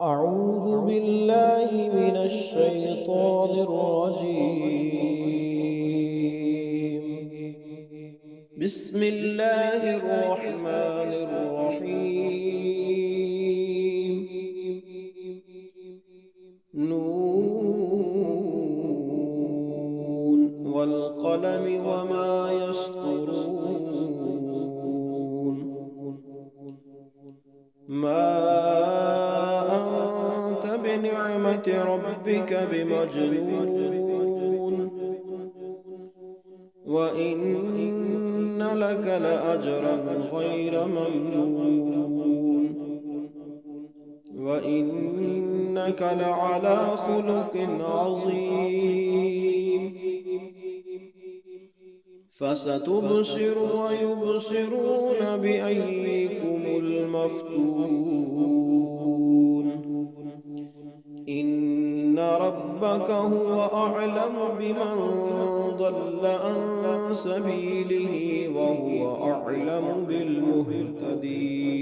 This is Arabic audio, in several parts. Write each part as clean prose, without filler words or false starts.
أعوذ بالله من الشيطان الرجيم. بسم الله الرحمن الرحيم. نون والقلم وما يسطرون. ما أنت بنعمة ربك بمجنون وإن لك لأجرا غير ممنون وإنك لعلى خلق عظيم. فستبصر ويبصرون بأيكم المفتون. إن ربك هو أعلم بمن ضل عن سبيله وهو أعلم بالمهتدين.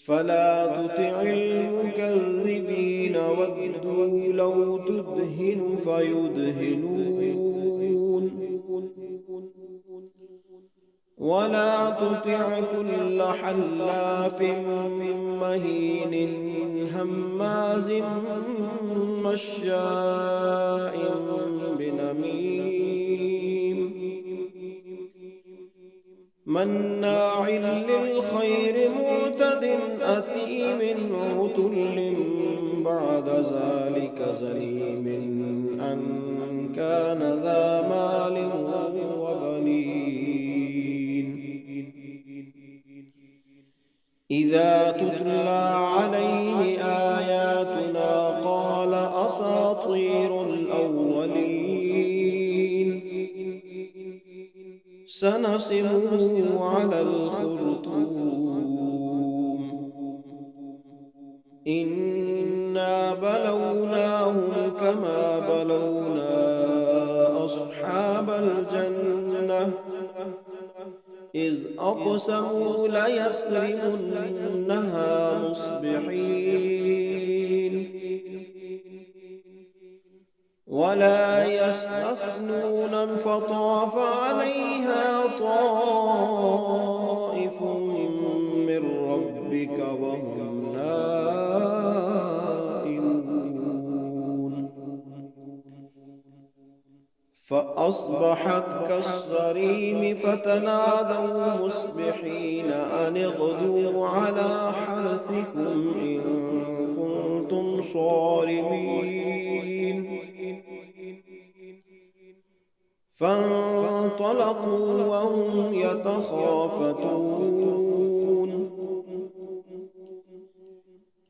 فلا تطع المكذبين ودوا لو تدهن فيدهنون ولا تطع كل حلاف مهين هماز مشاء بنميم مناع للخير معتد أثيم عتل بعد ذلك زنيم أن كان ذا مال وبنين. إذا تتلى عليه آياتنا قال أساطير الأولين سنسمه على الخرطوم. إنا بلوناهم كما بلونا أصحاب الجنة إذ أقسموا ليسرمنها مصبحين ولا يستثنون فطاف عليها طائف من ربك وهم نائمون فأصبحت كالصريم فتنادوا مصبحين أن اغدوا على حرثكم إن كنتم صارمين. فانطلقوا وهم يتخافتون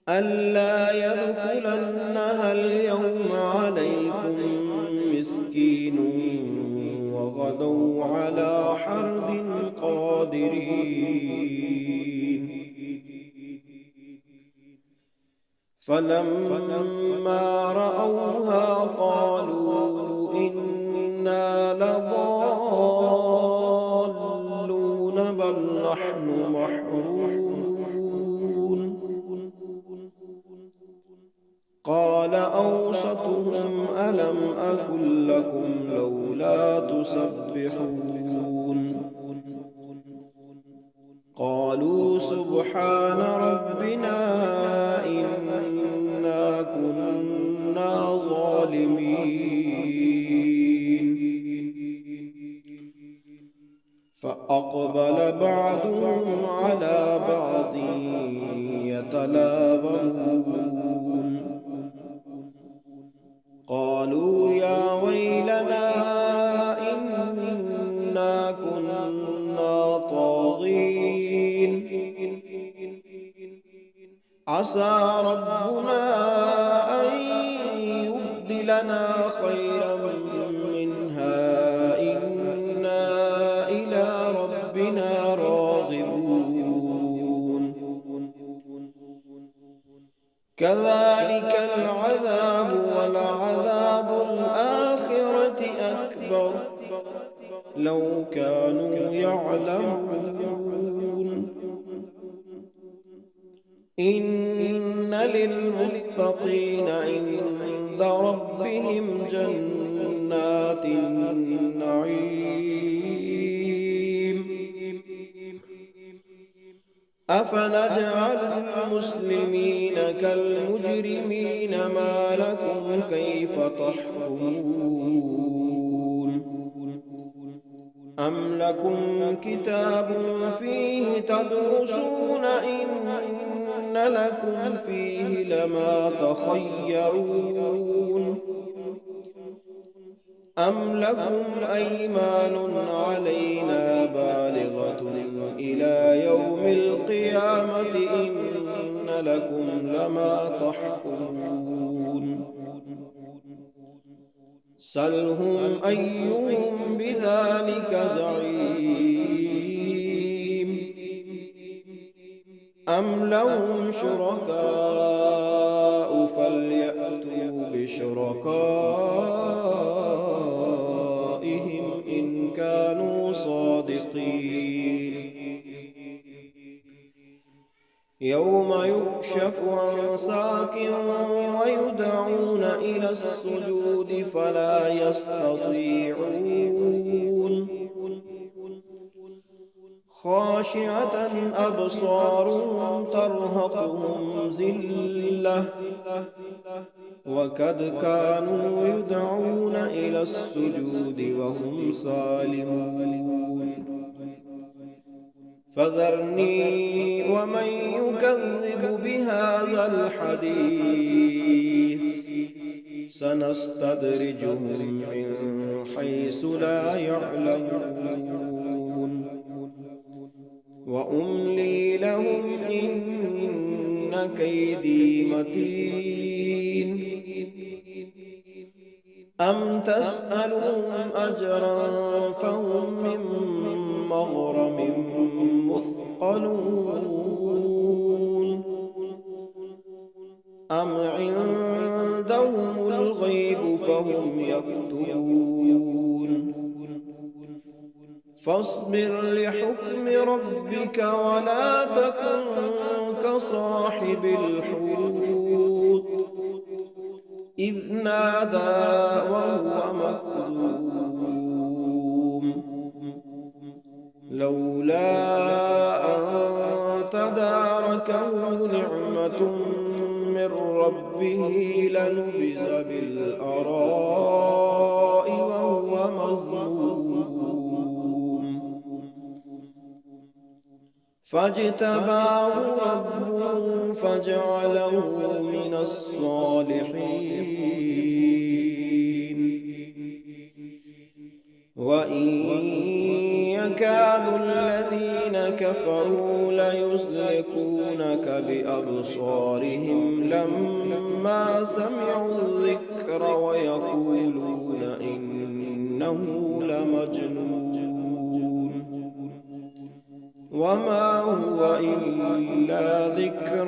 ألا يدخلنها اليوم عليكم مسكين وغدوا على حرد قادرين. فلما رأوها قالوا إنا لضالون بل نحن محرومون. قال أوسطهم ألم أقل لكم لولا تسبحون. قالوا سبحان ربنا إنا كنا ظالمين. فأقبل بعضهم على بعض يتلاومون قالوا يا ويلنا إنا كنا طاغين عسى ربنا أن يبدلنا خيرا منها إنا إلى ربنا راغبون. كذلك العذاب ولعذاب الآخرة أكبر لو كانوا يعلمون. إن للمتقين عند ربهم جنات النعيم. أفنجعل المسلمين كالمجرمين ما لكم كيف تحكمون؟ أم لكم كتاب فيه تدرسون إن لكم فيه لما تخيرون؟ أم لكم أيمان علينا بالغة إلى يوم القيامة إن لكم لما تحكمون؟ سلهم أيهم بذلك زعيم. أم لهم شركاء فليأتوا بشركائهم إن كانوا صادقين. يوم يكشف عن ساق ويدعون إلى السجود فلا يستطيعون. خاشعة أبصارهم ترهقهم ذلة وقد كانوا يدعون إلى السجود وهم سالمون. فذرني ومن يكذب بهذا الحديث سنستدرجهم من حيث لا يعلمون وأملي لهم إن كيدي متين. أم تسألهم أجرا فهم من مغرم مثقلون أم عندهم الغيب فهم يكتبون. فاصبر لحكم ربك ولا تكن كصاحب الحوت إذ نادى وهو مكذوم لولا أن تداركه نعمة من ربه لنبذ بالأراء وهو مذموم فاجتباه ربه فجعله من الصالحين. وإن يكاد الذين كفروا ليزلقونك بأبصارهم لما سمعوا الذكر ويقولون إنه لمجنون وما هو إلا ذكر